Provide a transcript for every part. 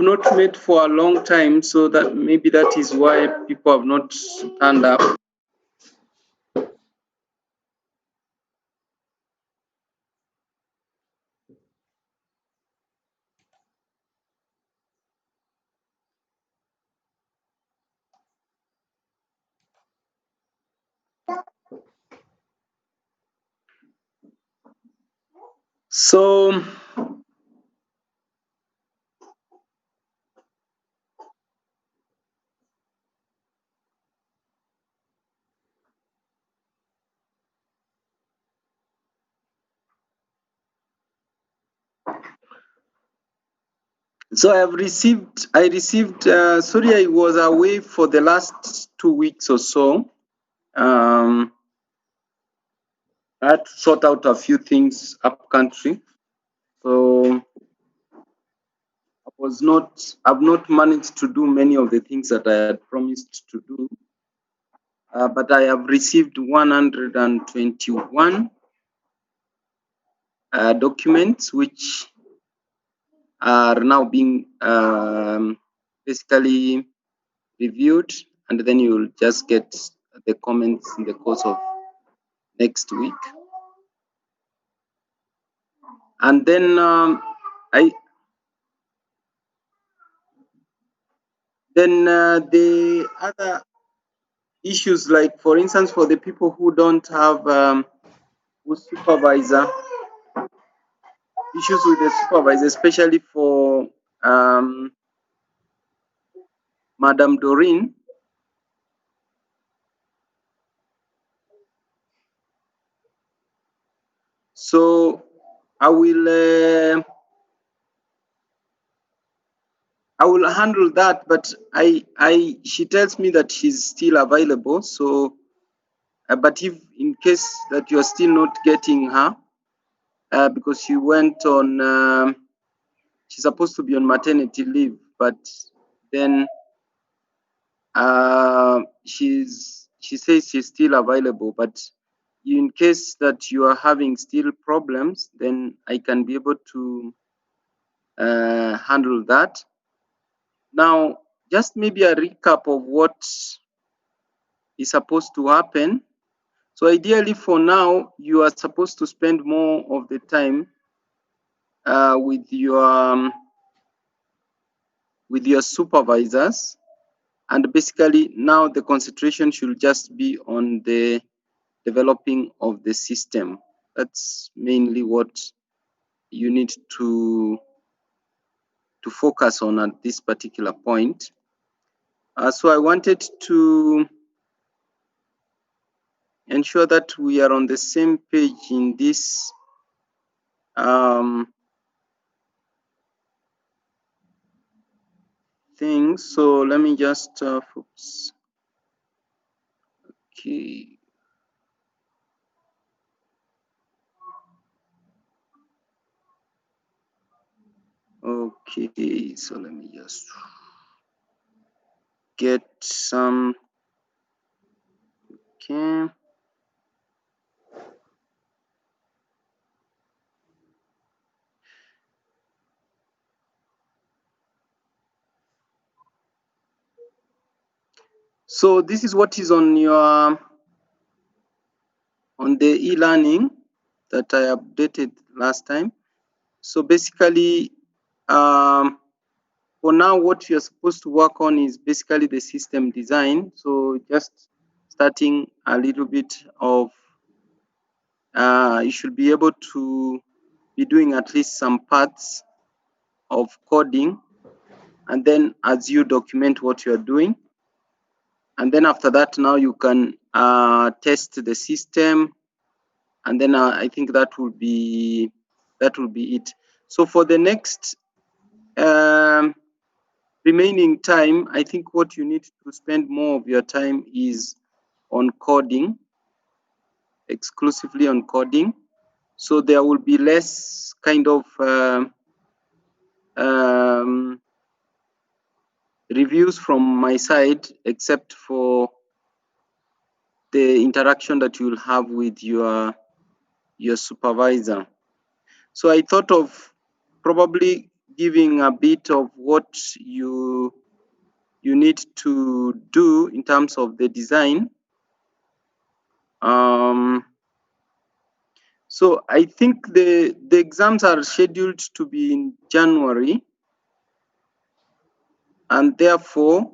not met for a long time, so that maybe that is why people have not turned up. So I received, sorry, I was away for the last 2 weeks or so. I had to sort out a few things up country. So I've not managed to do many of the things that I had promised to do. But I have received 121 documents, which are now being basically reviewed, and then you'll just get the comments in the course of next week. And then the other issues, like for instance, for the people who don't have supervisor, issues with the supervisor, especially for Madam Doreen. So I will handle that, but she tells me that she's still available. So, but if in case that you're still not getting her, because she went on, she's supposed to be on maternity leave, but then she says she's still available. But in case that you are having still problems, then I can be able to handle that. Now, just maybe a recap of what is supposed to happen. So ideally for now, you are supposed to spend more of the time with your supervisors, and basically now the concentration should just be on the developing of the system. That's mainly what you need to focus on at this particular point. So I wanted to ensure that we are on the same page in this thing. So let me just focus. Okay. Okay, so let me just get some. Okay. So this is what is on your on the e-learning that I updated last time. So basically, for now, what you're supposed to work on is basically the system design. So just starting a little bit of, you should be able to be doing at least some parts of coding, and then as you document what you're doing, and then after that, now you can test the system, and then I think that will be it. So for the next remaining time, I think what you need to spend more of your time is on coding, exclusively on coding. So there will be less kind of reviews from my side, except for the interaction that you'll have with your supervisor. So I thought of probably giving a bit of what you need to do in terms of the design. So I think the exams are scheduled to be in January, and therefore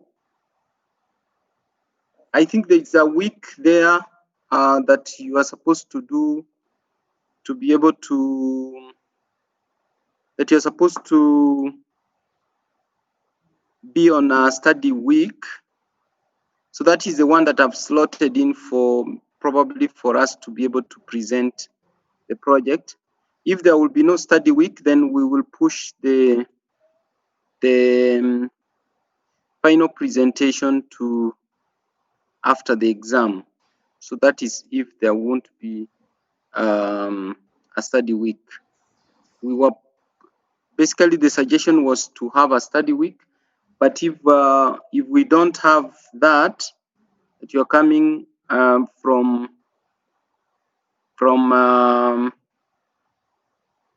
I think there is a week there that you are supposed to do to be able to that you're supposed to be on a study week. So that is the one that I've slotted in for probably for us to be able to present the project. If there will be no study week, then we will push the final presentation to after the exam. So that is if there won't be a study week. We were basically the suggestion was to have a study week, but if we don't have that you're coming from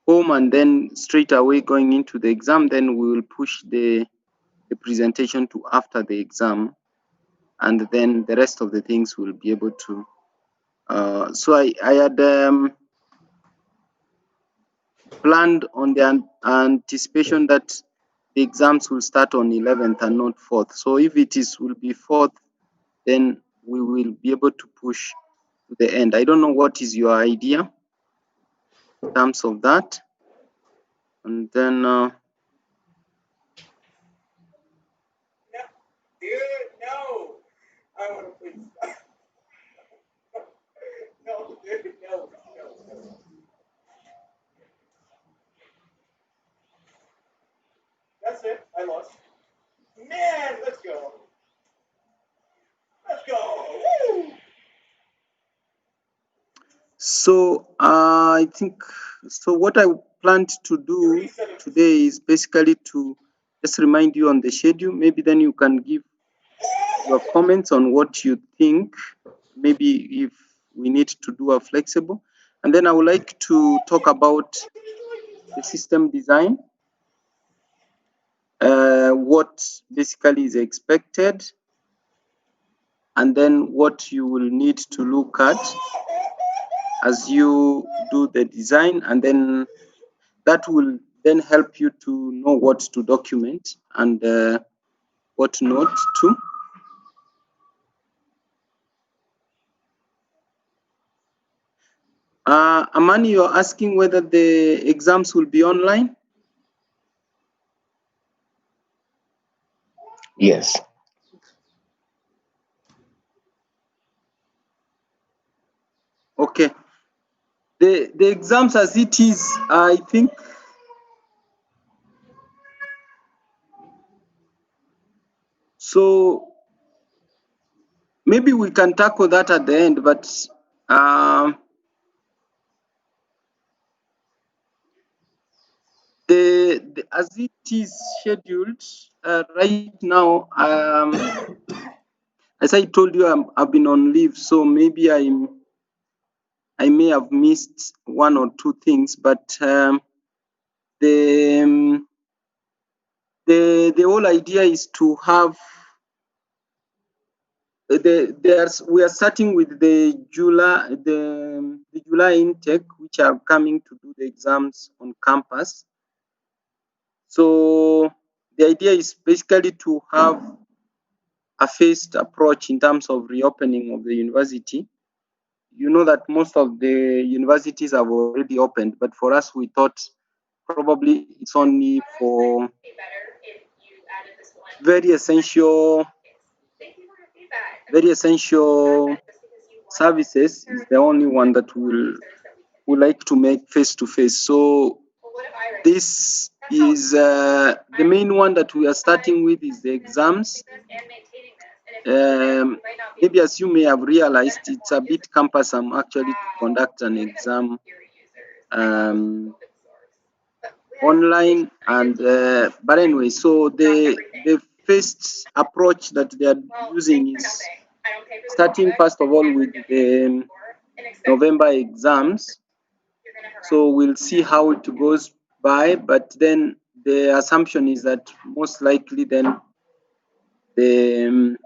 home and then straight away going into the exam, then we will push the presentation to after the exam, and then the rest of the things will be able to. So I had planned on the anticipation that the exams will start on 11th and not 4th. So if it will be 4th, then we will be able to push to the end. I don't know what is your idea in terms of that. And then No, I want to please. No, dude, no. That's it. I lost. Man, let's go. Let's go. Woo! so I think so what I planned to do today is basically to just remind you on the schedule. Maybe then you can give your comments on what you think, maybe if we need to do a flexible. And then I would like to talk about the system design, what basically is expected, and then what you will need to look at as you do the design, and then that will then help you to know what to document and what not to. Amani, you're asking whether the exams will be online? Yes. Okay. The exams as it is, I think so. Maybe we can tackle that at the end, but the as it is scheduled right now, as I told you, I've been on leave, so maybe I may have missed one or two things, but the whole idea is to have we are starting with the July intake, which are coming to do the exams on campus. So the idea is basically to have a phased approach in terms of reopening of the university. You know that most of the universities have already opened, but for us, we thought probably it's only for very essential services is the only one that we like to make face to face. So this is the main one that we are starting with is the exams. Maybe as you may have realized, it's a bit cumbersome actually to conduct an exam online, and but anyway, so the first approach that they are using is starting first of all with the November exams. So we'll see how it goes by, but then the assumption is that most likely then the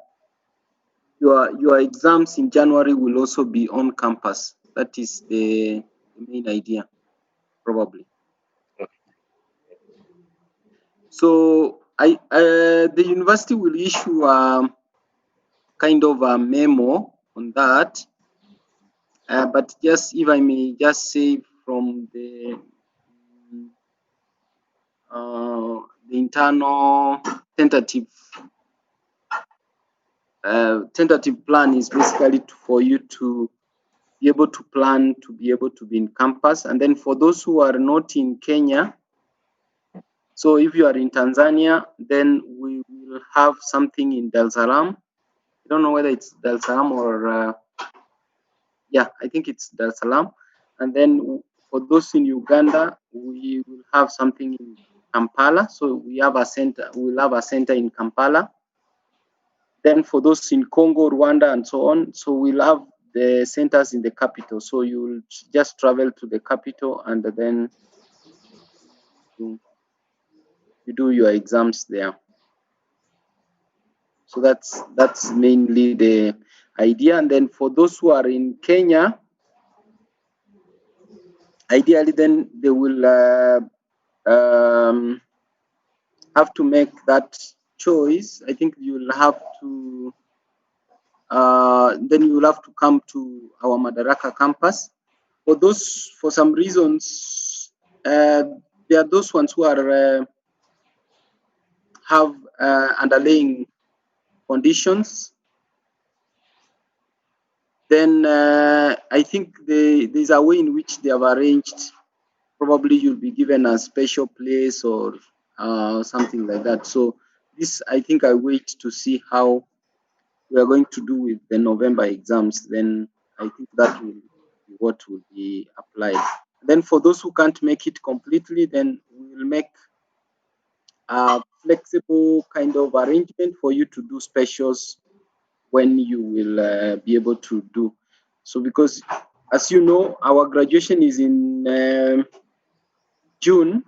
your exams in January will also be on campus. That is the main idea, probably. So the university will issue kind of a memo on that. But just if I may just say from the internal tentative plan is basically for you to be able to plan to be able to be in campus. And then for those who are not in Kenya, so if you are in Tanzania, then we will have something in Dar es Salaam. I don't know whether it's Dar es Salaam or yeah, I think it's Dar es Salaam. And then for those in Uganda, we will have something in Kampala. So we have a center. We'll have a center in Kampala. Then for those in Congo, Rwanda, and so on, so we'll have the centers in the capital. So you'll just travel to the capital and then you do your exams there. So that's mainly the idea. And then for those who are in Kenya, ideally then they will have to make that choice. I think you'll have to then you will have to come to our Madaraka campus. For those, for some reasons, there are those ones who are have underlying conditions. Then I think there's a way in which they have arranged. Probably you'll be given a special place or something like that. So this, I think, I wait to see how we are going to do with the November exams. Then I think that will be what will be applied. Then for those who can't make it completely, then we will make a flexible kind of arrangement for you to do specials when you will be able to do. So because as you know, our graduation is in June.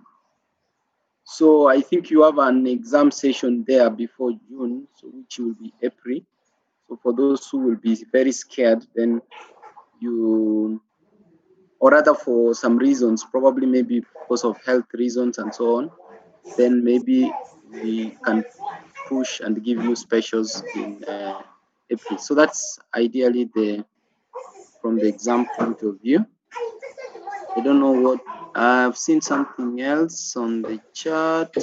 So I think you have an exam session there before June, so which will be April. So for those who will be very scared, then you, or rather for some reasons, probably maybe because of health reasons and so on, then maybe we can push and give you specials in April. So that's ideally from the exam point of view. I don't know what I've seen something else on the chat.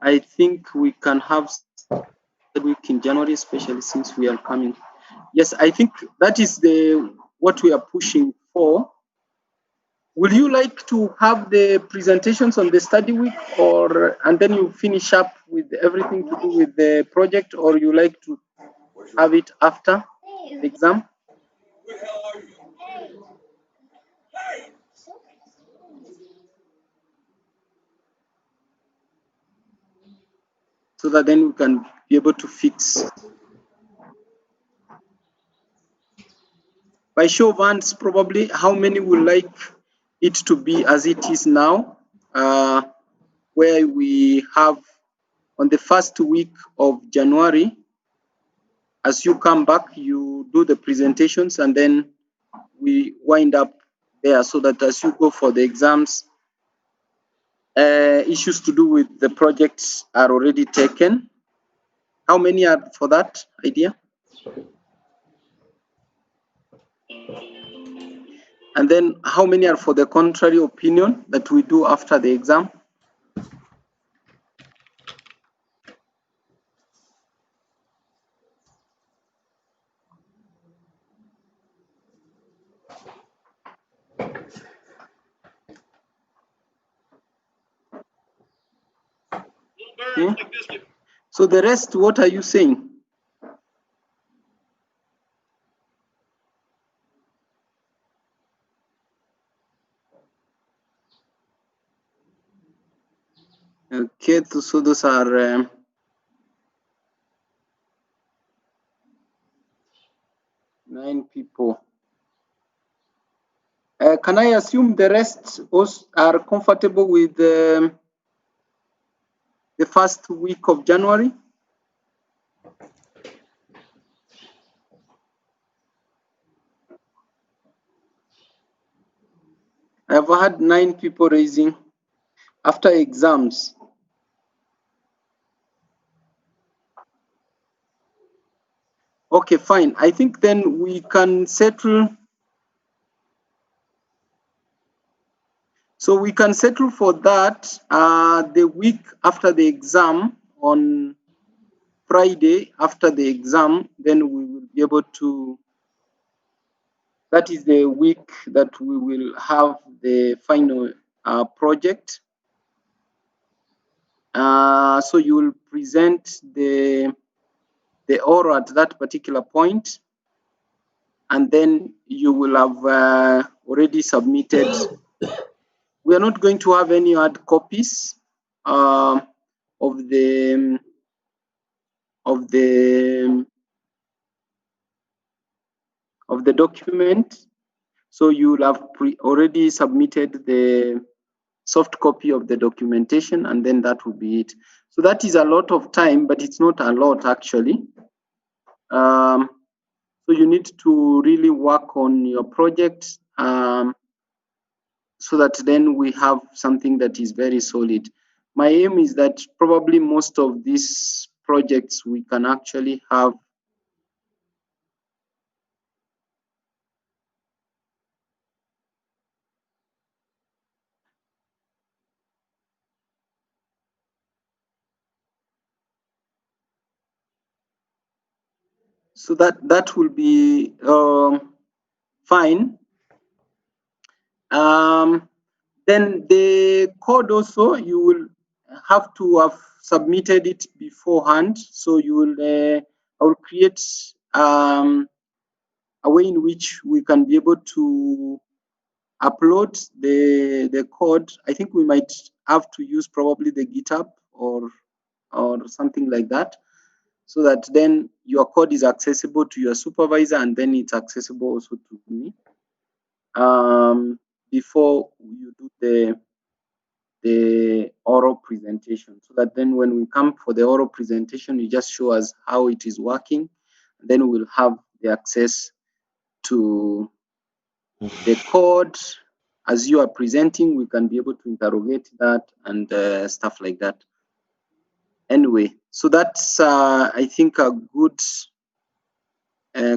I think we can have a week in January, especially since we are coming. Yes, I think that is what we are pushing for. Will you like to have the presentations on the study week, or and then you finish up with everything to do with the project, or you like to have it after the exam? So that then we can be able to fix. By show of hands, probably how many would like it to be as it is now, where we have on the first week of January, as you come back, you do the presentations and then we wind up there so that as you go for the exams, issues to do with the projects are already taken. How many are for that idea? And then how many are for the contrary opinion that we do after the exam? Hmm? So the rest, what are you saying? Okay, so those are 9 people. Can I assume the rest also are comfortable with the first week of January. I've had 9 people raising after exams. Okay, fine. I think then we can settle. So we can settle for that the week after the exam, on Friday after the exam, then we will be able to, that is the week that we will have the final project. So you will present the oral at that particular point, and then you will have already submitted. We are not going to have any hard copies of the of the of the document. So you will have already submitted the soft copy of the documentation, and then that will be it. So that is a lot of time, but it's not a lot actually. So you need to really work on your project, so that then we have something that is very solid. My aim is that probably most of these projects we can actually have so that will be fine. Then the code also, you will have to have submitted it beforehand. So you will, I will create a way in which we can be able to upload the code. I think we might have to use probably the GitHub or something like that, so that then your code is accessible to your supervisor, and then it's accessible also to me before you do the oral presentation, so that then when we come for the oral presentation, you just show us how it is working, and then we'll have the access to the code. As you are presenting, we can be able to interrogate that and stuff like that. Anyway, so that's I think a good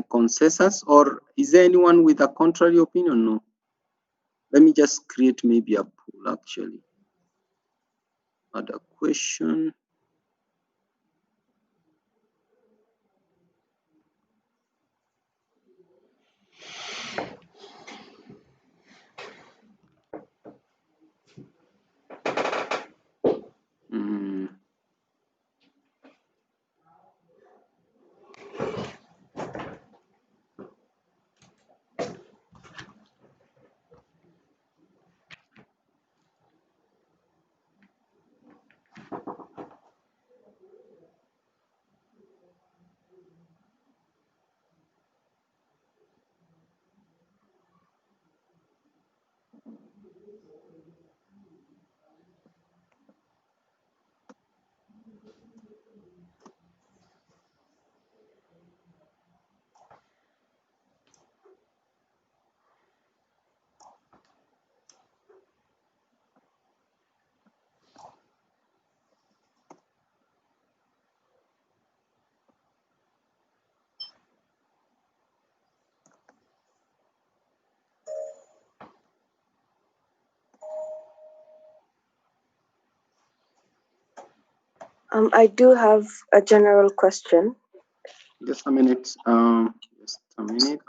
consensus. Or is there anyone with a contrary opinion? No. Let me just create maybe a poll actually. Add a question. Mm. I do have a general question. Just a minute. Just a minute.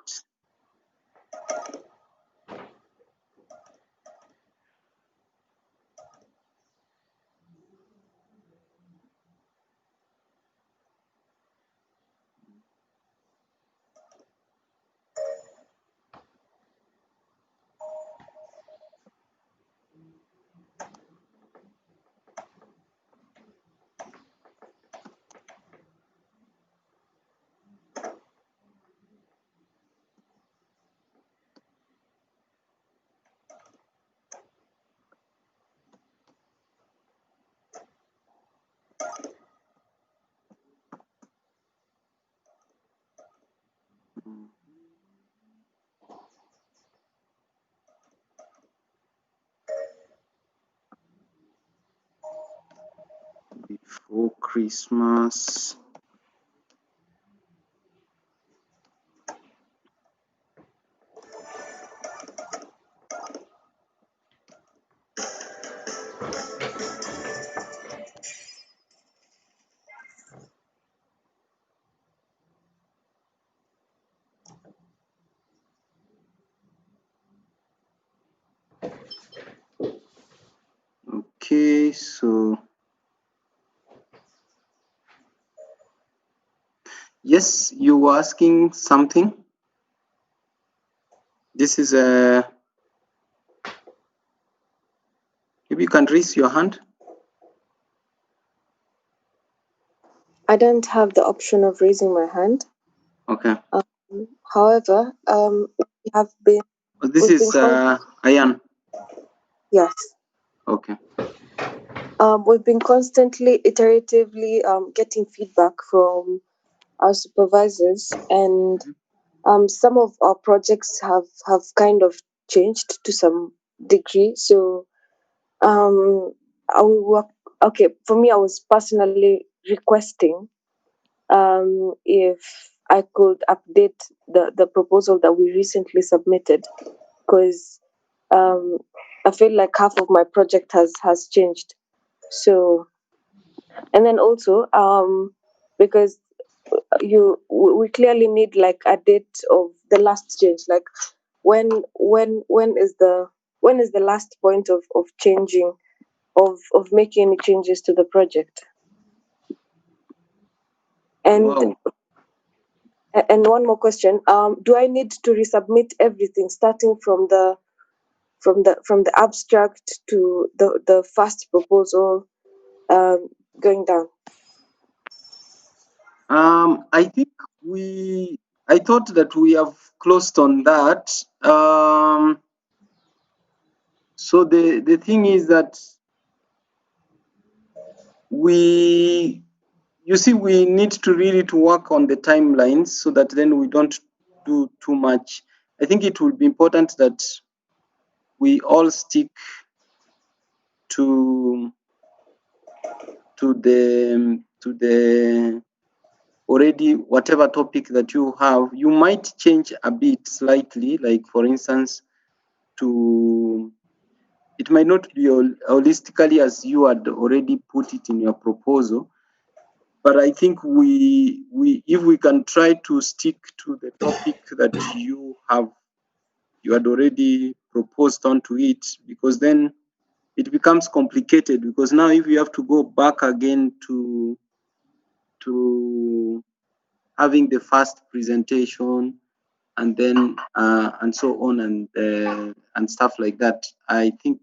Before Christmas. Okay, so yes, you were asking something. This is a. Maybe you can raise your hand. I don't have the option of raising my hand. Okay. However, we have been This we've been is Ayan. yes. Okay. We've been constantly, iteratively getting feedback from our supervisors, and some of our projects have kind of changed to some degree. So I will work. Okay, for me, I was personally requesting if I could update the proposal that we recently submitted, because um, I feel like half of my project has changed. So, and then also because we clearly need like a date of the last change, like when is the last point of changing, of making any changes to the project. And Wow. one more question, do I need to resubmit everything starting from the abstract to the first proposal, going down? I think we. I thought that we have closed on that. So the thing is that we. You see, we need to really to work on the timelines so that then we don't do too much. I think it will be important that we all stick to the already whatever topic that you have. You might change a bit slightly, like for instance, to it might not be holistically as you had already put it in your proposal, but I think we if we can try to stick to the topic that you had already proposed onto it, because then it becomes complicated, because now if you have to go back again to having the first presentation and then and so on and stuff like that, I think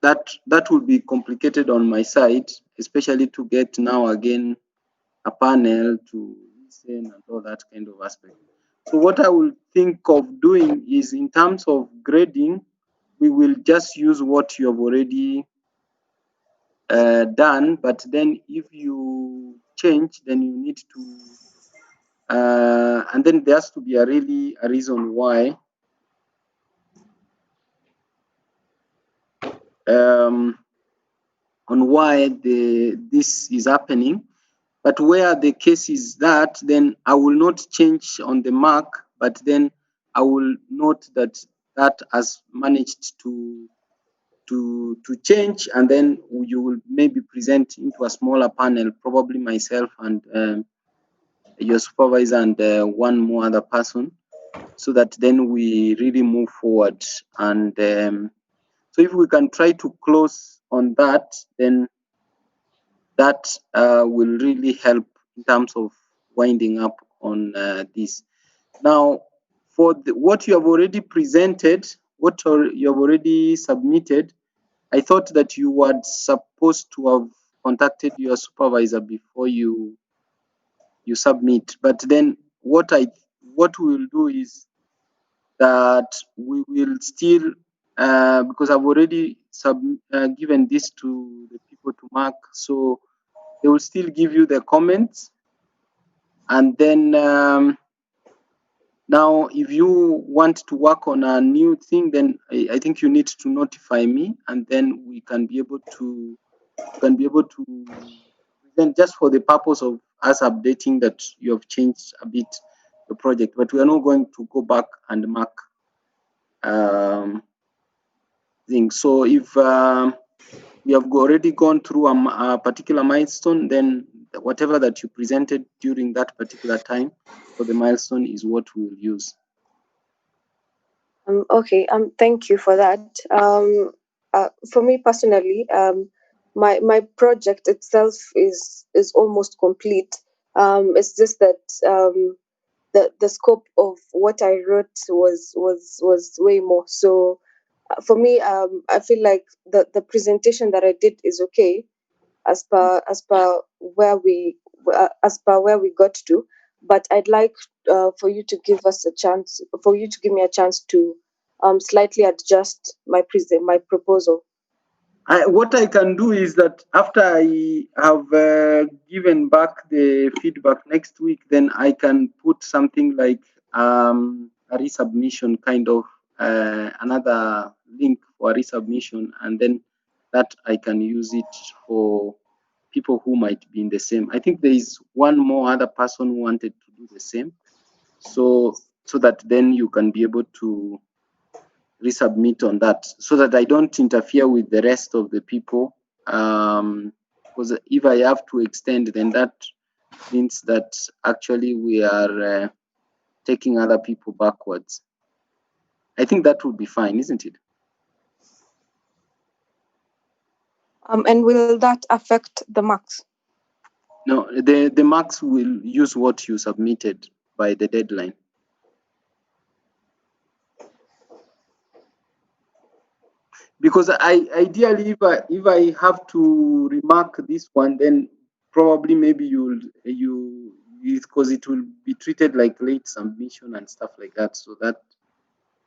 that would be complicated on my side, especially to get now again a panel to listen and all that kind of aspect. So what I will think of doing is, in terms of grading, we will just use what you have already done. But then if you change, then you need to, and then there has to be a reason why. Um, on why this is happening. But where the case is that, then I will not change on the mark, but then I will note that that has managed to change, and then you will maybe present into a smaller panel, probably myself and your supervisor and one more other person, so that then we really move forward. And so if we can try to close on that, then that will really help in terms of winding up on this. Now, for what you have already presented, you have already submitted, I thought that you were supposed to have contacted your supervisor before you submit. But then what we will do is that we will still, because I've already given this to the people to mark, so they will still give you the comments, And then now, if you want to work on a new thing, then I think you need to notify me, and then we can be able to present just for the purpose of us updating that you have changed a bit the project. But we are not going to go back and mark things. So if we have already gone through a particular milestone, then whatever that you presented during that particular time for the milestone is what we'll use. Okay. Thank you for that. For me personally, my project itself is almost complete. It's just that the scope of what I wrote was way more. So for me, I feel like the presentation that I did is okay as per where we got to. But I'd like for you to give us a chance, for you to give me a chance to slightly adjust my proposal. What I can do is that after I have given back the feedback next week, then I can put something like a resubmission, kind of another link for a resubmission, and then that I can use it for people who might be in the same. I think there is one more other person who wanted to do the same, so that then you can be able to resubmit on that, so that I don't interfere with the rest of the people. Because if I have to extend, then that means that actually we are taking other people backwards. I think that would be fine, isn't it? And will that affect the marks? No, the marks will use what you submitted by the deadline. Because ideally, if I have to remark this one, then probably maybe you because it will be treated like late submission and stuff like that, so that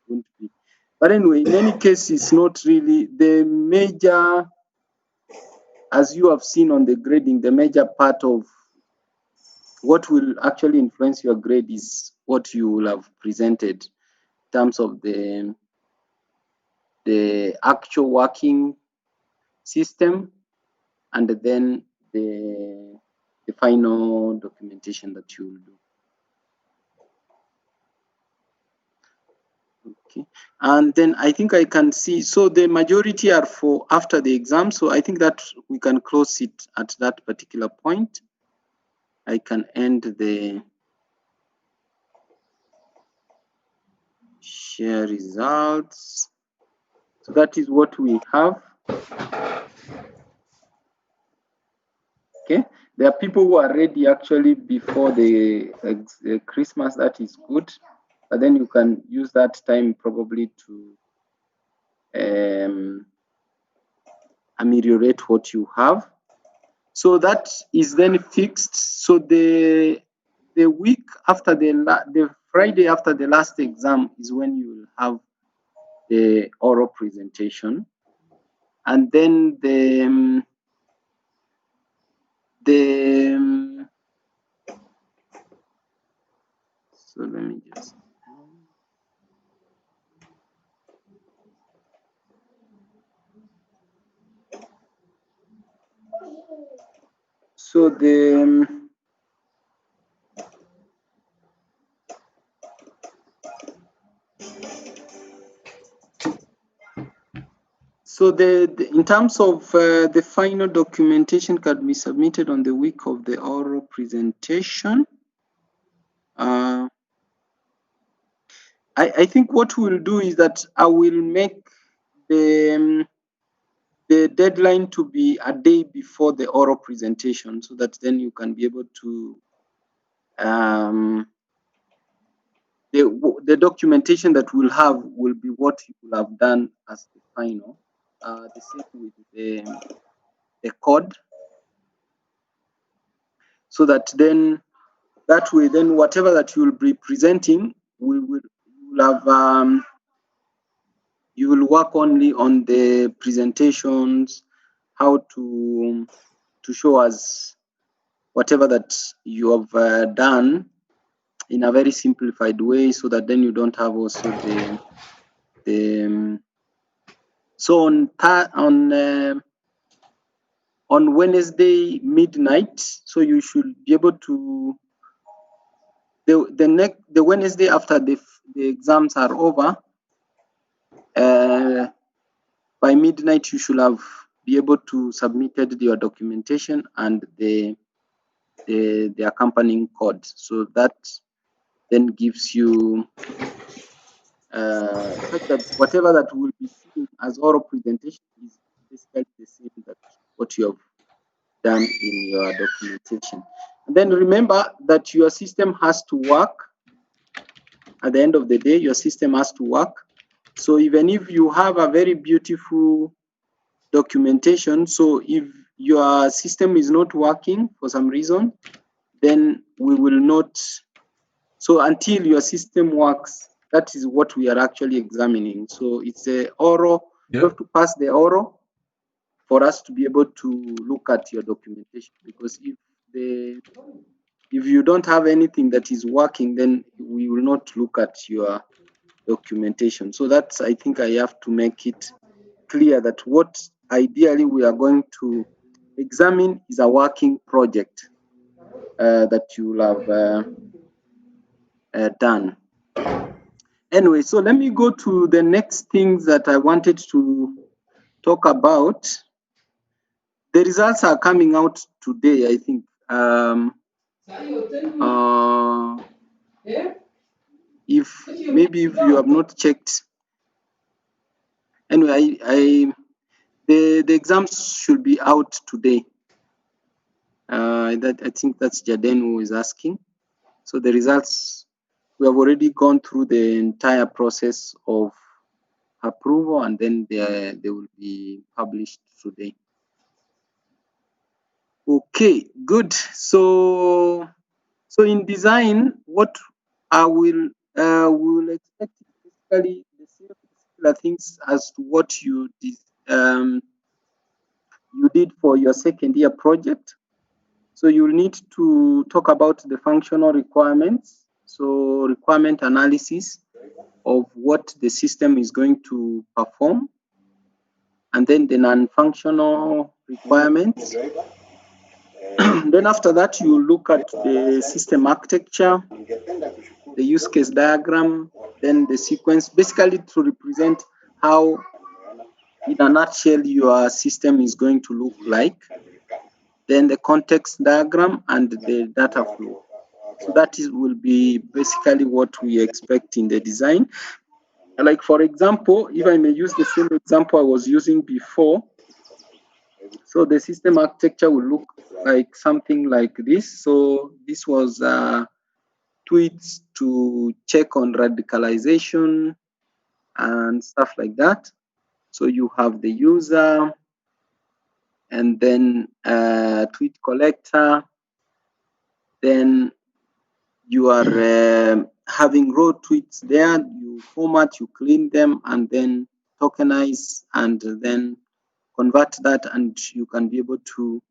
won't be. But anyway, in any case, it's not really the major, as you have seen on the grading, the major part of what will actually influence your grade is what you will have presented in terms of the actual working system, and then the final documentation that you will do. Okay, and then I think I can see, so the majority are for after the exam, so I think that we can close it at that particular point. I can end the share results. So that is what we have. Okay, there are people who are ready actually before the Christmas. That is good, but then you can use that time probably to ameliorate what you have. So that is then fixed. So the week after the Friday after the last exam is when you will have the oral presentation, and then so let me just. So the in terms of the final documentation can be submitted on the week of the oral presentation. I think what we'll do is that I will make the deadline to be a day before the oral presentation, so that then you can be able to the documentation that we'll have will be what you will have done as the final. The same with the code, so that then that way, then whatever that you will be presenting, you will have you will work only on the presentations, how to show us whatever that you have done in a very simplified way, so that then you don't have also the so on Wednesday midnight, so you should be able to the Wednesday after the exams are over, by midnight you should have be able to submitted your documentation and the accompanying code. So that then gives you such that whatever that will be seen as oral presentation is basically the same that what you have done in your documentation. And then remember that your system has to work. At the end of the day, your system has to work. So even if you have a very beautiful documentation, so if your system is not working for some reason, then we will not. So until your system works, that is what we are actually examining. So it's a oral. You have to pass the oral for us to be able to look at your documentation, because if you don't have anything that is working, then we will not look at your documentation. So that's, I think I have to make it clear that what ideally we are going to examine is a working project that you will have done. Anyway, so let me go to the next things that I wanted to talk about. The results are coming out today, I think. If maybe if you have not checked, anyway, the exams should be out today. That I think that's Jaden who is asking. So the results, we have already gone through the entire process of approval, and then they will be published today. Okay, good. So in design, what I will we will expect basically the same similar things as to what you did for your second year project. So you'll need to talk about the functional requirements. So requirement analysis of what the system is going to perform, and then the non-functional requirements. Then after that, you look at the system architecture, the use case diagram, then the sequence, basically to represent how, in a nutshell, your system is going to look like. Then the context diagram and the data flow. So that will be basically what we expect in the design. Like, for example, if I may use the same example I was using before, so the system architecture will look like something like this. So this was tweets to check on radicalization and stuff like that. So you have the user, and then tweet collector, then you are having raw tweets there, you format, you clean them, and then tokenize, and then convert that, and you can be able to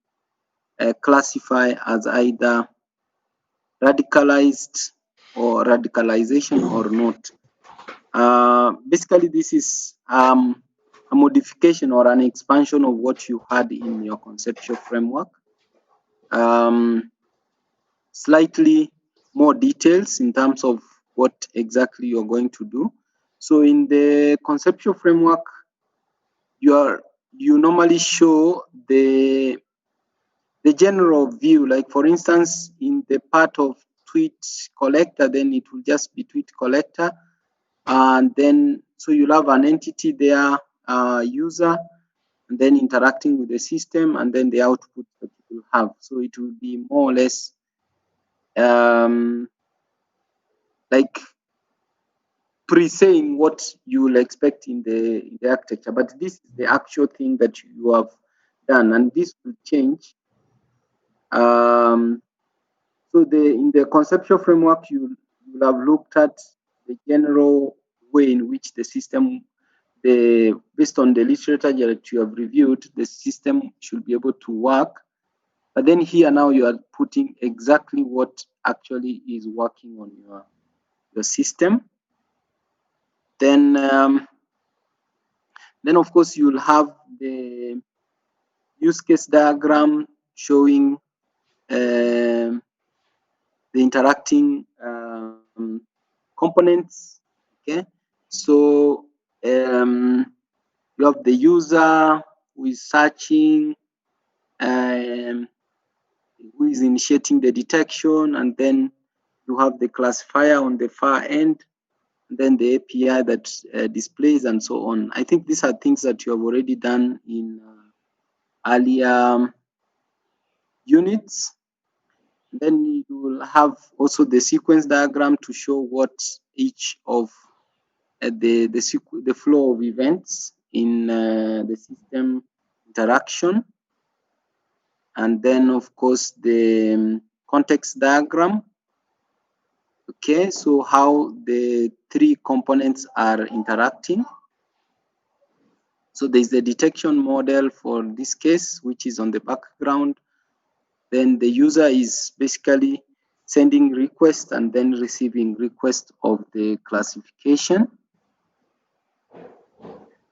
classify as either radicalized or radicalization or not. Basically, this is a modification or an expansion of what you had in your conceptual framework. Slightly more details in terms of what exactly you're going to do. So in the conceptual framework, you normally show the general view. Like, for instance, in the part of tweet collector, then it will just be tweet collector, and then so you'll have an entity there, user, and then interacting with the system, and then the output that you will have. So it will be more or less like pre-saying what you will expect in the architecture, but this is the actual thing that you have done, and this will change. So in the conceptual framework, you will have looked at the general way in which the system, based on the literature that you have reviewed, the system should be able to work. But then here now you are putting exactly what actually is working on your system. Then of course you'll have the use case diagram showing the interacting components. Okay, so you have the user who is searching, um, who is initiating the detection, and then you have the classifier on the far end, and then the API that displays and so on. I think these are things that you have already done in earlier units. Then you will have also the sequence diagram to show what each of the flow of events in the system interaction, and then of course the context diagram. Okay, so how the three components are interacting. So there's the detection model for this case, which is on the background. Then the user is basically sending request and then receiving request of the classification.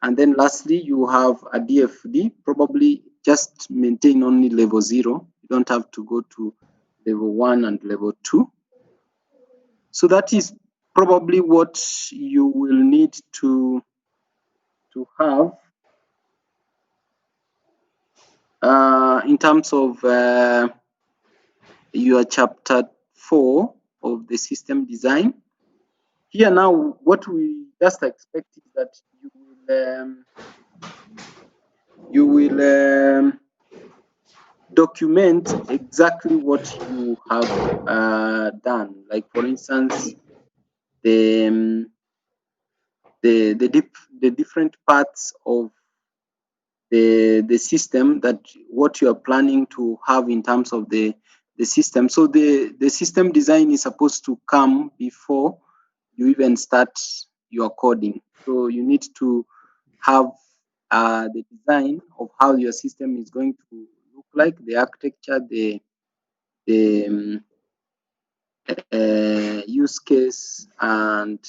And then lastly, you have a DFD, probably just maintain only level 0. You don't have to go to level 1 and level 2. So that is probably what you will need to have in terms of your chapter 4 of the system design. Here now, what we just expect is that you will document exactly what you have done. Like for instance, the different parts of the system, that what you are planning to have in terms of the system. So the system design is supposed to come before you even start your coding. So you need to have the design of how your system is going to look like, the architecture, the use case, and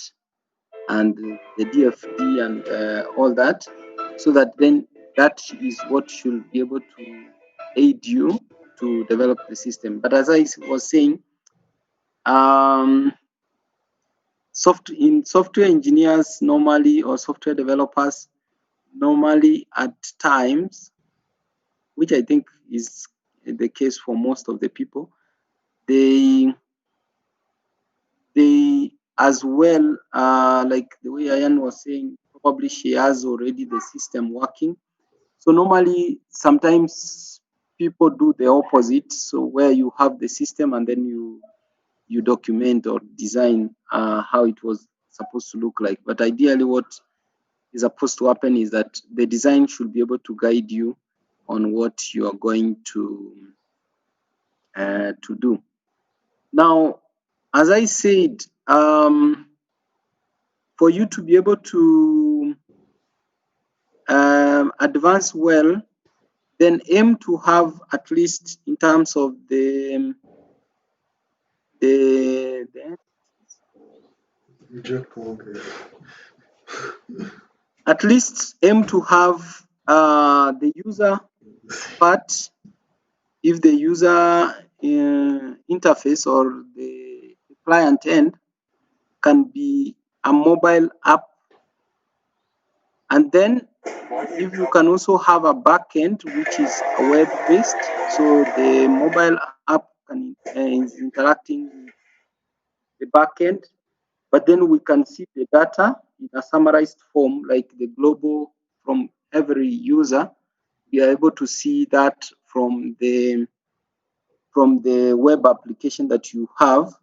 the DFD and all that, so that then that is what should be able to aid you to develop the system. But as I was saying, software engineers normally, or software developers normally, at times, which I think is the case for most of the people, they as well, like the way Ayan was saying, probably she has already the system working. So normally, sometimes people do the opposite. So where you have the system and then you document or design how it was supposed to look like. But ideally, what is supposed to happen is that the design should be able to guide you on what you are going to do. Now, as I said, for you to be able to advance well, then aim to have at least in terms of the at least aim to have the user part, if the user interface or the client end can be a mobile app, and then if you can also have a backend which is web-based, so the mobile app is interacting with the backend, but then we can see the data in a summarized form, like the global from every user. We are able to see that from the web application that you have.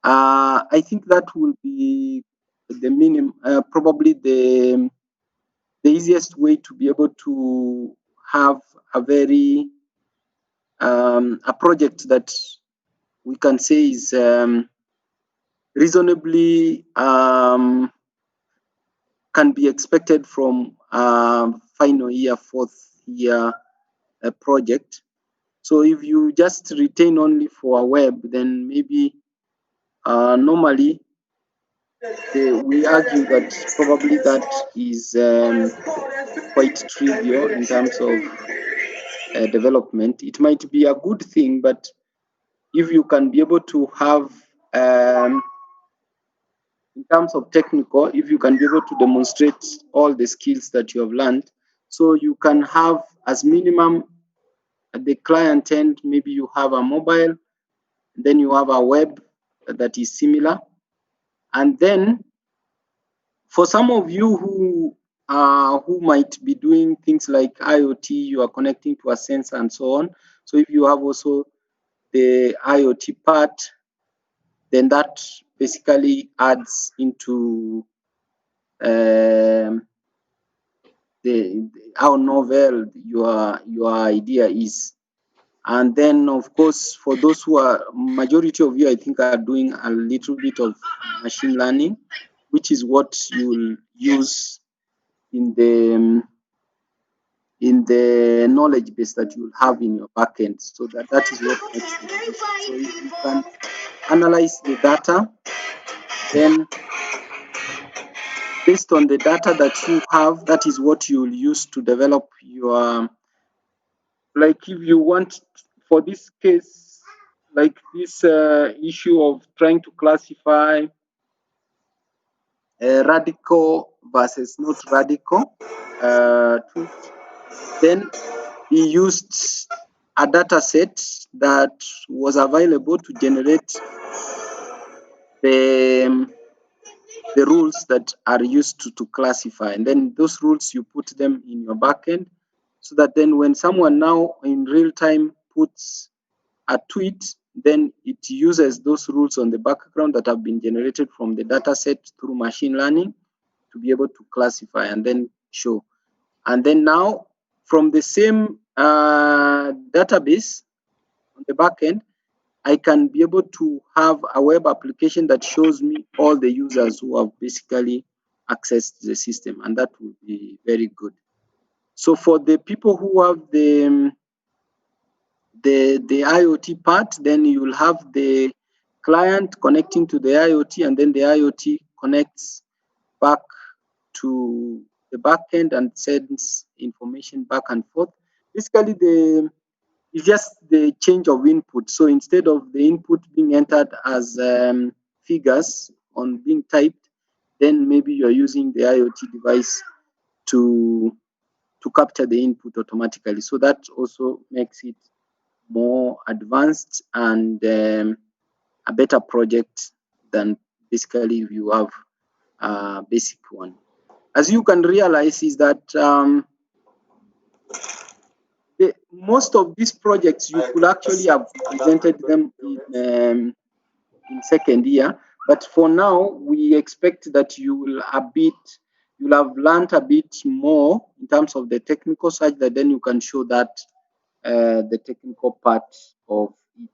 I think that will be the minimum, probably the easiest way to be able to have a very a project that we can say is reasonably can be expected from final year, fourth year project. So if you just retain only for a web, then maybe normally we argue that probably that is quite trivial in terms of development. It might be a good thing, but if you can be able to have, in terms of technical, if you can be able to demonstrate all the skills that you have learned, so you can have as minimum at the client end, maybe you have a mobile, then you have a web that is similar. And then for some of you who might be doing things like IoT, you are connecting to a sensor and so on. So if you have also the IoT part, then that basically adds into um, how novel your idea is. And then, of course, for those who are majority of you, I think, are doing a little bit of machine learning, which is what you'll use in the knowledge base that you'll have in your backend. So that is what makes the decision. So if you can analyze the data, then based on the data that you have, that is what you'll use to develop your, like if you want, for this case, like this issue of trying to classify radical versus not radical truth, then he used a data set that was available to generate the the rules that are used to classify. And then those rules, you put them in your backend so that then when someone now in real time puts a tweet, then it uses those rules on the background that have been generated from the data set through machine learning to be able to classify and then show. And then now from the same database on the backend, I can be able to have a web application that shows me all the users who have basically accessed the system, and that would be very good. So for the people who have the IoT part, then you will have the client connecting to the IoT, and then the IoT connects back to the backend and sends information back and forth. Basically, it's just the change of input. So instead of the input being entered as figures on being typed, then maybe you're using the IoT device to capture the input automatically. So that also makes it more advanced and a better project than basically if you have a basic one. As you can realize is that most of these projects you could actually have presented them in second year, but for now we expect that you'll have learned a bit more in terms of the technical side, that then you can show that the technical part of it.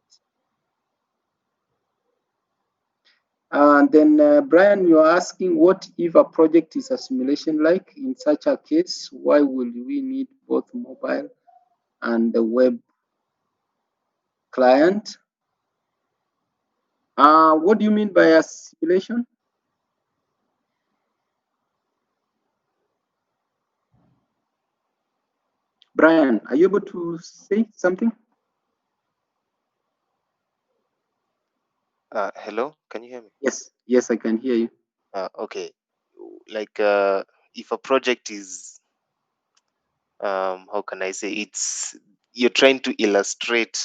And then Brian, you're asking what if a project is a simulation like? In such a case, why will we need both mobile and the web client? What do you mean by a simulation? Brian, are you able to say something? Hello, can you hear me? Yes, I can hear you. Okay, like if a project is, how can I say, it's you're trying to illustrate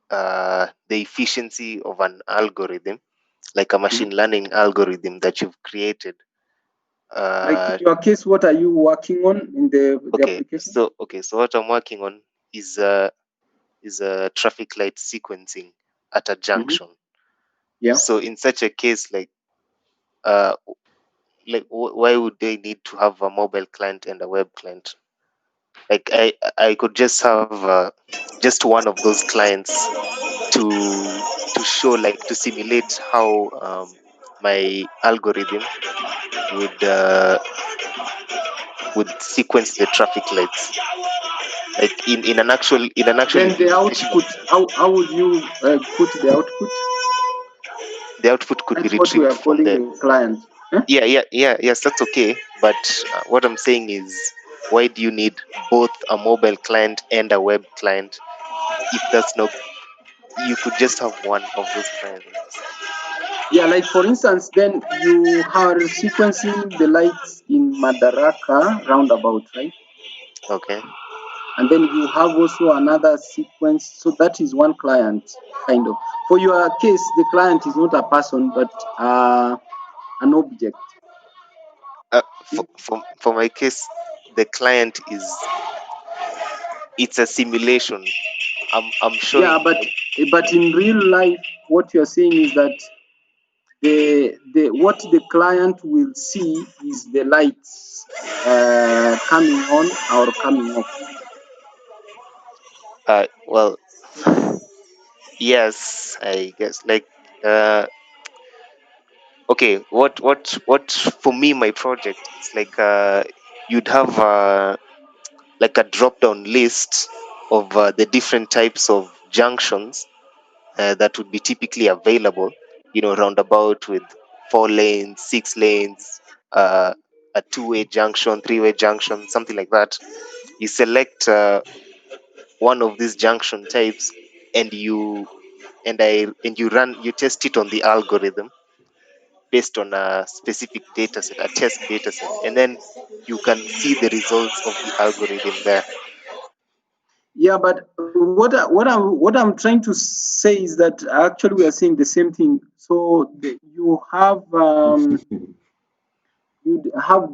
the efficiency of an algorithm, like a machine learning algorithm that you've created. Like in your case, what are you working on in the application? So what I'm working on is a traffic light sequencing at a junction. Yeah. So in such a case, uh, why would they need to have a mobile client and a web client? Like I could just have just one of those clients to show, like, to simulate how my algorithm would would sequence the traffic lights. like in an actual Then the implementation of output, how would you put the output? the output could be That's what we retrieved are from calling the the client. Huh? yes, that's okay, but what I'm saying is, why do you need both a mobile client and a web client if that's not, you could just have one of those clients. Yeah, like for instance, then you are sequencing the lights in Madaraka roundabout, right? Okay. And then you have also another sequence. So that is one client, kind of. For your case, the client is not a person, but an object. For my case, the client is, it's a simulation. I'm Yeah, showing like, but in real life, what you're saying is that the what the client will see is the lights coming on or coming off. well, yes, I guess, like, uh okay, what for me, my project is like, you'd have like a drop down list of the different types of junctions that would be typically available, roundabout with 4 lanes, 6 lanes, a two-way junction, three-way junction, something like that. You select one of these junction types, and you test it on the algorithm based on a specific data set, a test data set, and then you can see the results of the algorithm there. Yeah, but what I'm trying to say is that actually we are saying the same thing. So you have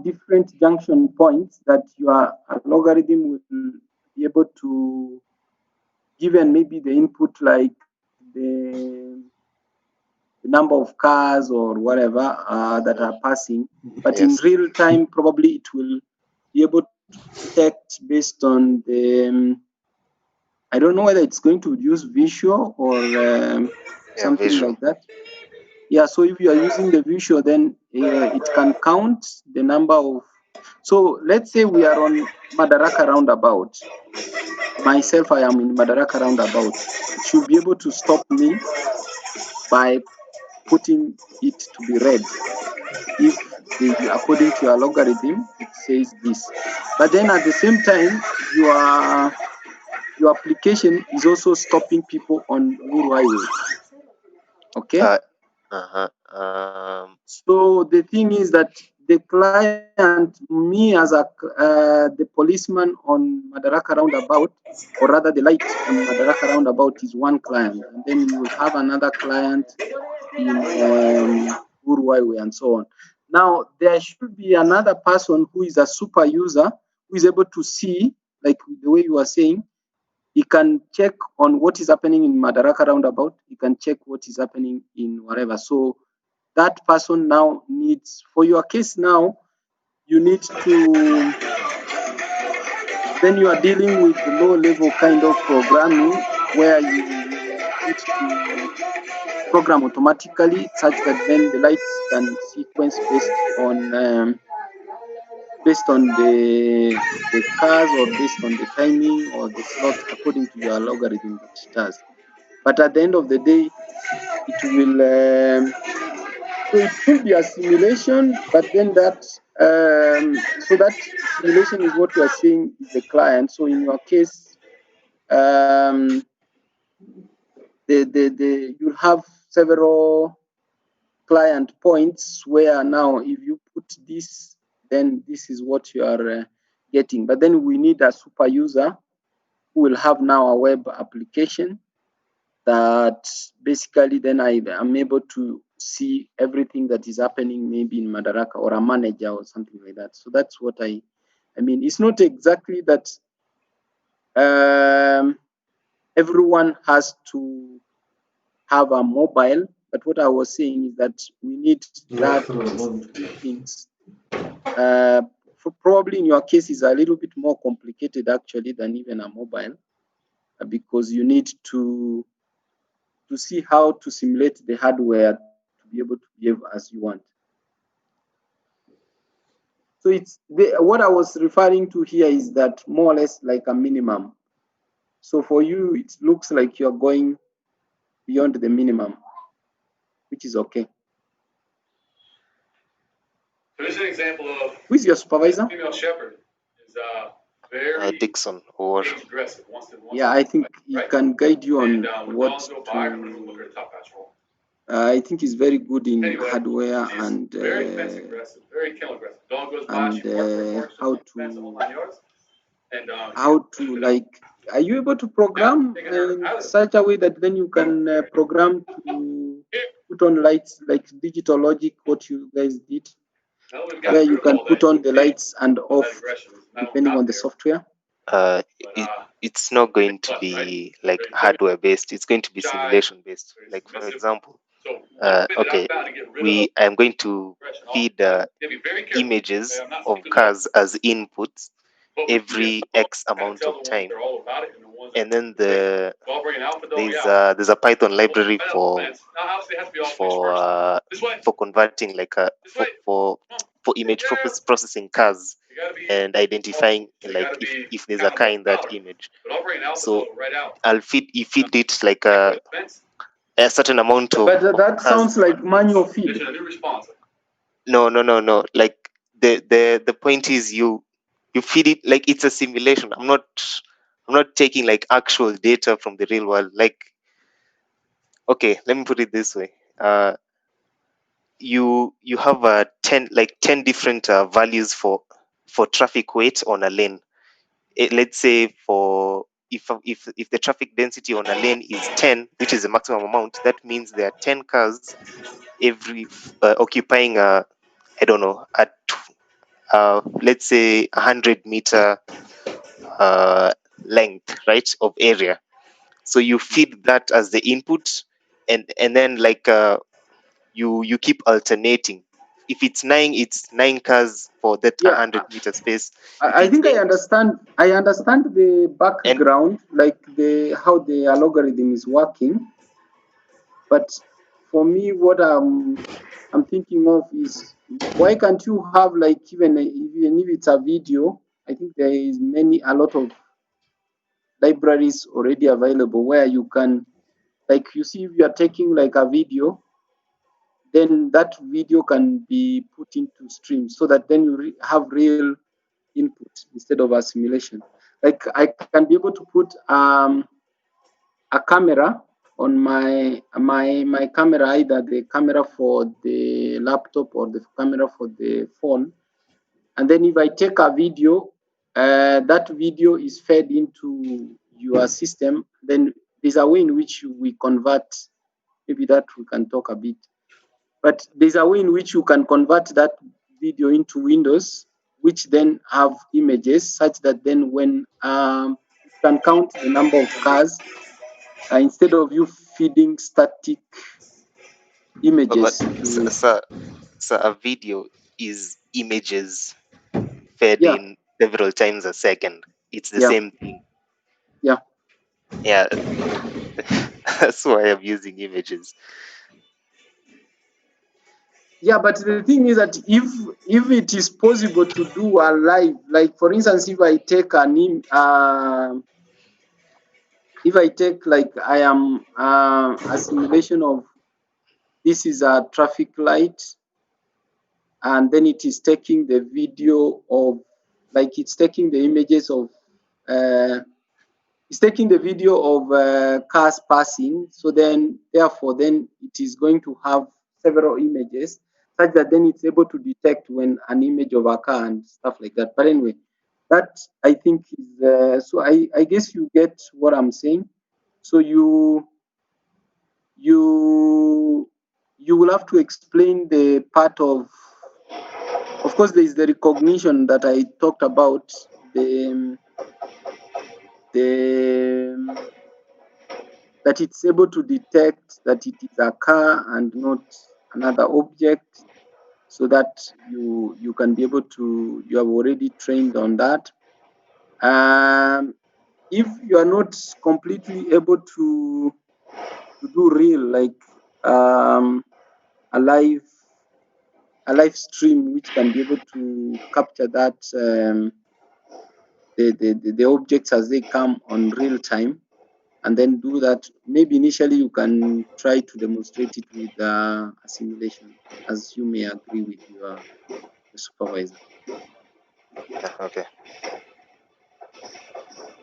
different junction points that your algorithm will be able to, given maybe the input like the number of cars or whatever that Mhm. are passing, but in Yes. real time probably it will be able to detect based on the I don't know whether it's going to use visual or Yeah, something visual. like that. Yeah, so if you are using the visual, then it can count the number of. So let's say we are on Madaraka roundabout. Mhm. Myself, I am in Madaraka roundabout. It should be able to stop me by putting it to be red. If according to your algorithm, it says this. But then at the same time, your application is also stopping people on Uhuru Highway. Okay. uh, uh-huh. So the thing is that the client, me as the policeman on Madaraka roundabout, or rather the light on Madaraka roundabout is one client, and then you will have another client in Uhuru Highway and so on. Now there should be another person who is a super user who is able to see, like the way you are saying, he can check on what is happening in Madaraka roundabout. He can check what is happening in whatever. So that person now needs, for your case now, you need to, then you are dealing with the low level kind of programming where you will need to program automatically such that then the lights can sequence based on the cars or based on the timing or the slot according to your algorithm that it does. But at the end of the day, it will so it could be a simulation, but then so that simulation is what we are saying is the client. So in your case, um, you'll have several client points where now if you put this, then this is what you are getting. But then we need a super user who will have now a web application that basically then I am able to see everything that is happening maybe in Madaraka or a manager or something like that. So that's what I mean. It's not exactly that um, everyone has to have a mobile, but what I was saying is that we need that these two things. Probably in your case is a little bit more complicated actually than even a mobile because you need to see how to simulate the hardware to be able to behave as you want. So it's what I was referring to here is that more or less like a minimum. So for you, it looks like you're going beyond the minimum, which is okay. So this is an example of Who is your supervisor? female shepherd is very Dixon or age aggressive. Wants to Yeah, I think fight, he right? can guide you on And when what dogs go by, I'm gonna look to. at a top patrol. I think he's very good in Anyway, hardware she's and very fence aggressive, very kennel aggressive. Dog goes by, she barks, how jumps on the fence, the whole to 9 yards. And like. Are you able to program taking her in out of such a way that then you can program to put on lights like digital logic, what you guys did, now we've where got you rid of can all put that on the lights and that off aggression. Now depending on not the there. software? But it's not going to plus, right? be like Very hardware based. It's going to be shy, simulation based. very Like for submissive. example, So one way that I okay, found to get rid of we I'm going to aggression, feed you have to be very careful. images Okay, I'm not of speaking low, cars as inputs but with every this, X I can amount tell of the ones time, that are all about it and the ones that and then are fake. So I'll bring an alpha dog out. there's a Python library Right out the fence. Now, obviously, it has to be off leash for first. uh, This way, for converting like this way. Come on. for image Yeah. processing cars You gotta be and identifying they like gotta be if there's a accountable car and in that tolerant. image. But I'll bring an alpha So dog right out. I'll feed it like Take away the fence. a certain amount But of that cars. sounds like manual feed. Mission a new response. No. Like the point is you feed it like it's a simulation. I'm not taking like actual data from the real world. Like, okay, let me put it this way. You have 10 different values for traffic weight on a lane. Let's say for if the traffic density on a lane is 10, which is the maximum amount, that means there are 10 cars occupying I don't know, at let's say 100-meter uh, length, right, of area. So you feed that as the input, and then like you keep alternating. If it's 9, it's 9 cars for that Yeah, 100-meter space. If I it's think I 8, understand. I understand the and background, like the how the algorithm is working. But for me, what I'm thinking of is why can't you have like even if it's a video? I think there is a lot of libraries already available where you can like you see if you are taking like a video, then that video can be put into stream so that then you have real input instead of a simulation. Like I can be able to put a camera on my camera, either the camera for the laptop or the camera for the phone, and then if I take a video, that video is fed into your system. Then there's a way in which we convert. Maybe that we can talk a bit. But there's a way in which you can convert that video into windows, which then have images, such that then when you can count the number of cars instead of you feeding static but images to. so a video is images fed Yeah, in several times a second. It's the yeah, same thing. yeah, Yeah, that's why I'm using images. yeah. But the thing is that if it is possible to do a live, like for instance, if I take like I am a simulation of this is a traffic light, and then it is taking the video of like it's taking the images of uh, it's taking the video of cars passing. So then therefore then it is going to have several images such that then it's able to detect when an image of a car and stuff like that. But anyway, that I think is so I guess you get what I'm saying. So you you will have to explain the part of course there is the recognition that I talked about, the the that it's able to detect that it is a car and not another object, so that you can be able to you have already trained on that. um, if you are not completely able to do real like a live a live stream which can be able to capture that the objects as they come on real time, and then do that. Maybe initially you can try to demonstrate it with a simulation, as you may agree with your supervisor. Okay.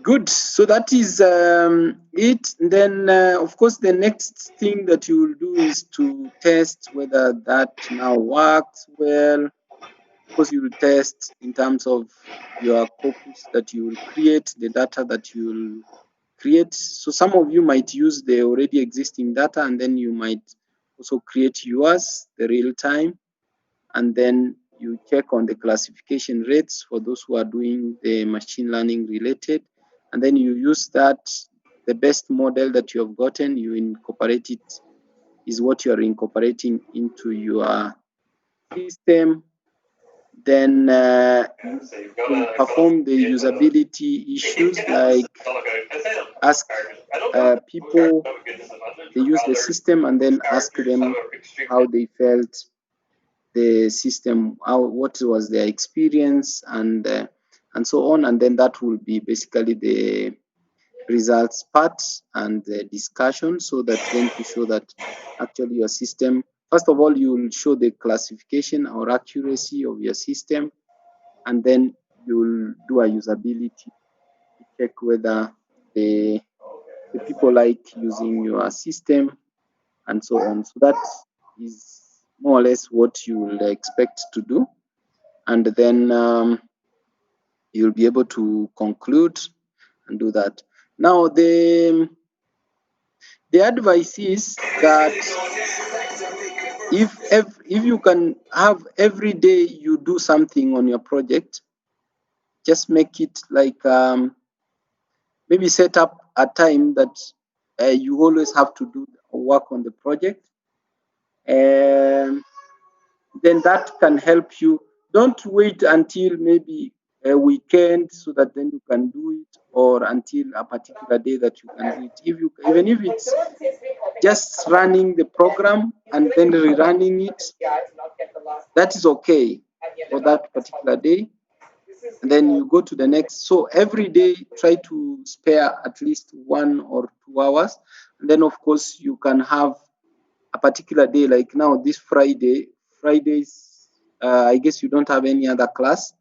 Good. So that is it. Then, of course, the next thing that you will do is to test whether that now works well. Of course, you will test in terms of your corpus that you will create, the data that you will create. So some of you might use the already existing data, and then you might also create yours, the real time, and then you check on the classification rates for those who are doing the machine learning related, and then you use that, the best model that you have gotten, you incorporate it, is what you are incorporating into your system. Then you will perform the usability issues, like ask people, they use the system, and then ask them how they felt the system, what was their experience, and so on. And then that will be basically the results part and the discussion, so that then to show that actually your system, first of all, you will show the classification or accuracy of your system, and then you'll do a usability to check whether the people like using your system, and so on. So that is more or less what you will expect to do. And then you'll be able to conclude and do that. Now, the advice is that if you can have every day you do something on your project, just make it like maybe set up a time that you always have to do work on the project, and then that can help you. Don't wait until maybe a weekend so that then you can do it, or until a particular day that you can do it. If you, even if it's just running the program and then rerunning it, that is okay for that particular day. And then you go to the next. So every day, try to spare at least 1 or 2 hours. And then, of course, you can have a particular day, like now, this Friday. Fridays, I guess you don't have any other class.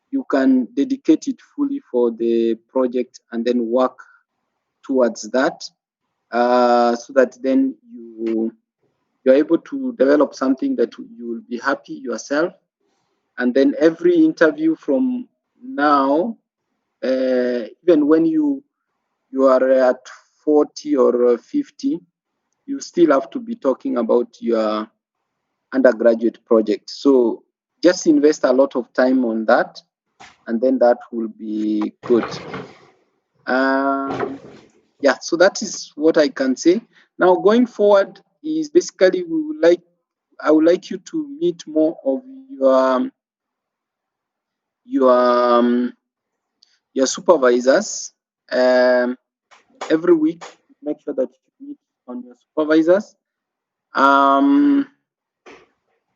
You can dedicate it fully for the project and then work towards that, so that then you're able to develop something that you will be happy yourself. And then every interview from now, even when you are at 40 or 50, you still have to be talking about your undergraduate project. So just invest a lot of time on that, and then that will be good. Yeah, so that is what I can say. Now, going forward is basically I would like you to meet more of your um, your supervisors every week. Make sure that you meet on your supervisors.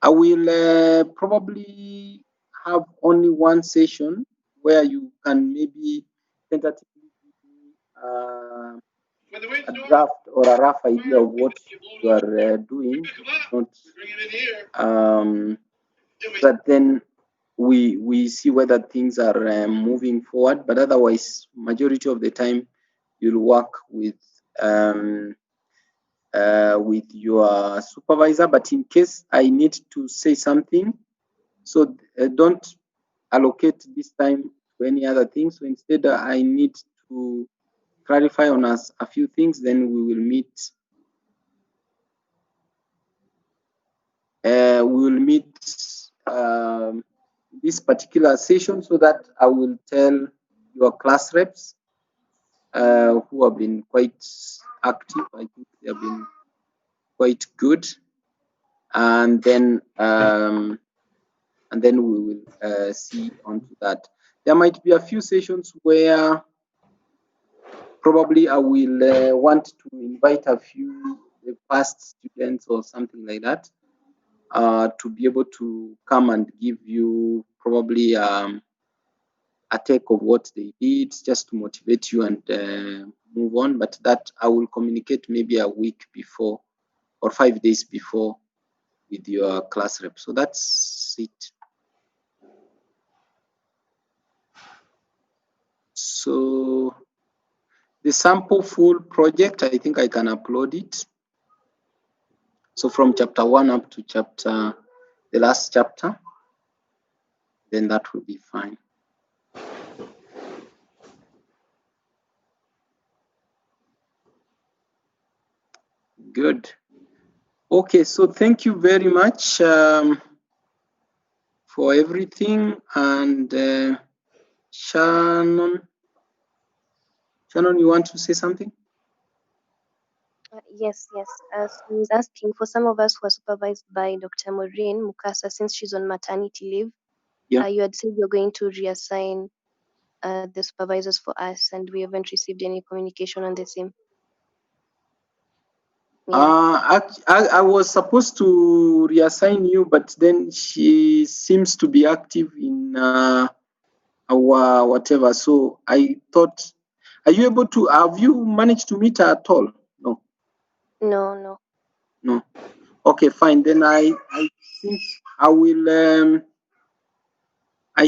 I will probably have only one session where you can maybe tentatively give me a draft or a rough idea of what you are doing, not but then we see whether things are moving forward. But otherwise, majority of the time, you'll work with your supervisor. But in case I need to say something, so don't allocate this time to any other thing. So instead, I need to clarify on us a few things. Then we will meet. This particular session, so that I will tell your class reps who have been quite active. I think they have been quite good, and then we will see onto that. There might be a few sessions where probably I will want to invite a few past students or something like that, to be able to come and give you probably a take of what they did, just to motivate you and move on. But that I will communicate maybe a week before or 5 days before with your class rep. So that's it. So the sample full project, I think I can upload it. So from chapter 1 up to the last chapter, then that will be fine. Good. Okay, so thank you very much for everything. And Shannon, you want to say something? Yes. As I was asking, for some of us who are supervised by Dr. Maureen Mukasa, since she's on maternity leave, Yeah. you had said you're going to reassign the supervisors for us, and we haven't received any communication on the same. Yeah. I was supposed to reassign you, but then she seems to be active in our whatever. So I thought, are you able to? Have you managed to meet her at all? No. No. No. Okay, fine. Then I think I will. I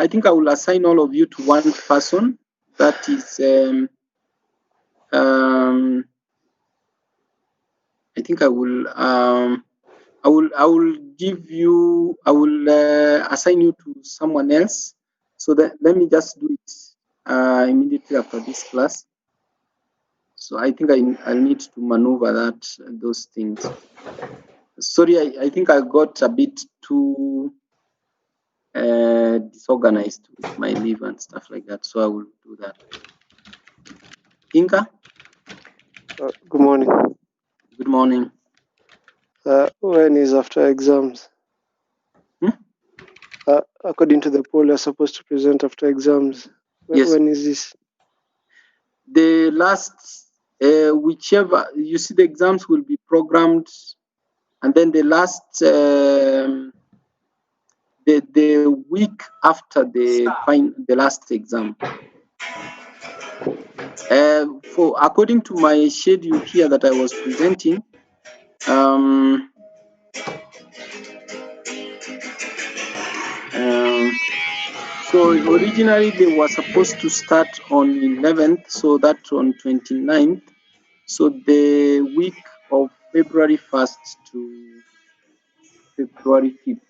think I will assign all of you to one person. That is. I think I will. I will give you. I will assign you to someone else. So that let me just do it immediately after this class. So I think I need to maneuver those things. Sorry, I think I got a bit too disorganized with my leave and stuff like that. So I will do that. Inka, Good morning. good morning. When is after exams? According to the poll, you're supposed to present after exams. Yes. When is this? The last, whichever, you see, the exams will be programmed, and then the last, the week after the last exam. According to my schedule here that I was presenting, so originally they were supposed to start on 11th, so that on 29th. So the week of February 1st to February 5th,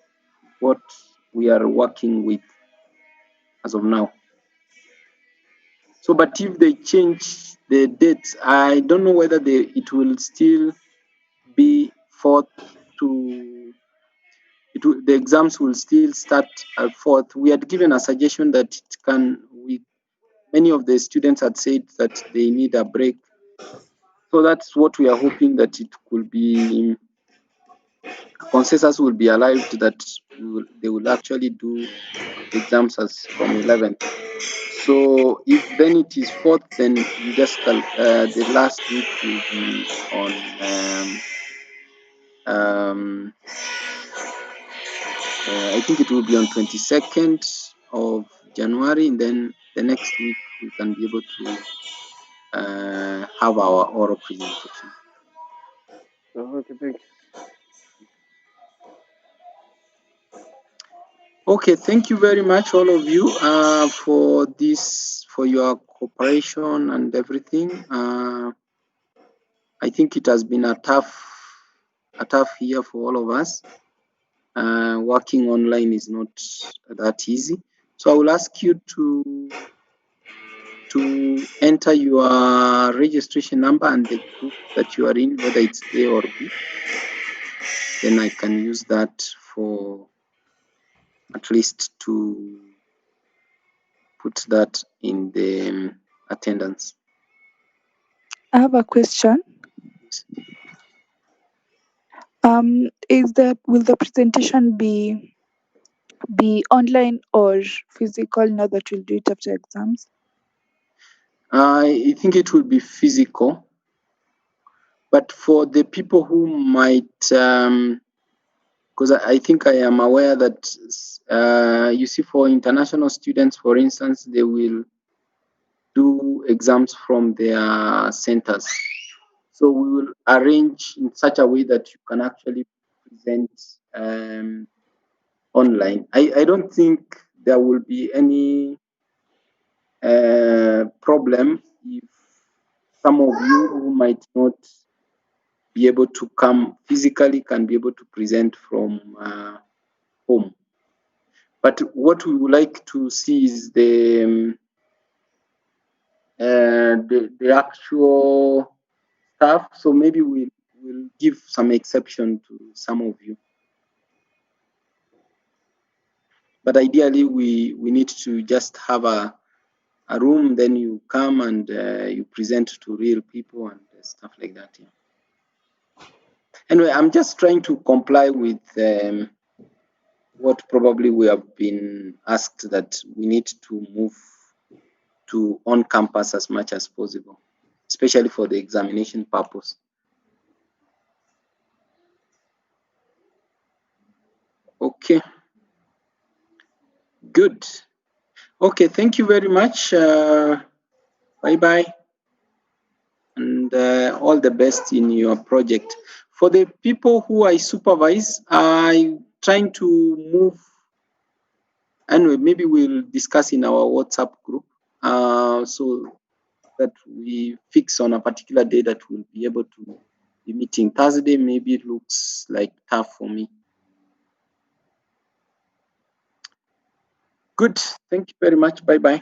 what we are working with as of now. So, but if they change the dates, I don't know whether it will still be the exams will still start at 4th. We had given a suggestion that many of the students had said that they need a break. So that's what we are hoping, that it could be, a consensus will be arrived that they will actually do the exams as from 11th. So if then it is 4th, then you just the last week will be on I think it will be on 22nd of January, and then the next week we can be able to have our oral presentation. Okay, thank you. Okay, thank you very much, all of you, for your cooperation and everything. I think it has been a tough year for all of us. Working online is not that easy. So I will ask you to enter your registration number and the group that you are in, whether it's A or B. Then I can use that for at least to put that in the attendance. I have a question. Will the presentation be online or physical now that we'll do it after exams? I think it will be physical, but for the people who might because I think I am aware that you see, for international students, for instance, they will do exams from their centers. So we will arrange in such a way that you can actually present online. I don't think there will be any problem if some of you who might not be able to come physically can be able to present from home. But what we would like to see is the actual stuff. So maybe we'll give some exception to some of you. But ideally, we need to just have a room, then you come and you present to real people and stuff like that. Yeah. Anyway, I'm just trying to comply with what probably we have been asked, that we need to move to on campus as much as possible, especially for the examination purpose. Okay. Good. Okay, thank you very much. Bye-bye. And all the best in your project. For the people who I supervise, I'm trying to move. Anyway, maybe we'll discuss in our WhatsApp group, so that we fix on a particular day that we'll be able to be meeting. Thursday maybe it looks like tough for me. Good. Thank you very much. Bye-bye.